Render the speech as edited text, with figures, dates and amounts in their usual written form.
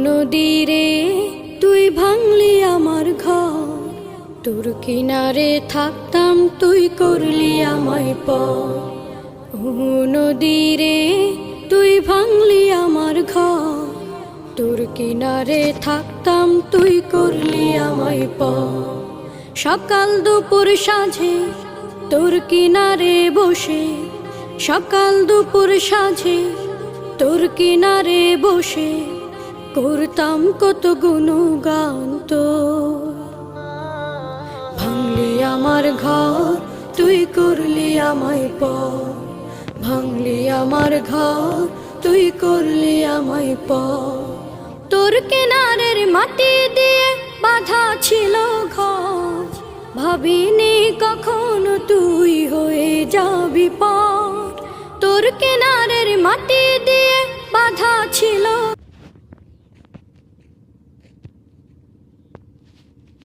নদীরে তুই ভাঙলি আমার ঘর, তোর কিনারে থাকতাম তুই করলি আমায় পর। নদীরে তুই ভাঙলি আমার ঘর, তোর কিনারে থাকতাম তুই করলি আমায় পর। সকাল দুপুর সাঁঝে তোর কিনারে বসে, সকাল দুপুর সাঁঝে তোর কিনারে বসে করতাম কত গুণগান তোর। ভাঙলি আমার ঘর তুই করলি আমায় পর, ভাঙলি আমার ঘর তুই করলি আমায় পর। তোর কিনারের মাটি দিয়ে বাঁধা ছিল ঘর, ভাবিনি কখনো তুই হয়ে যাবি পর। তোর কিনারের মাটি দিয়ে বাঁধা ছিল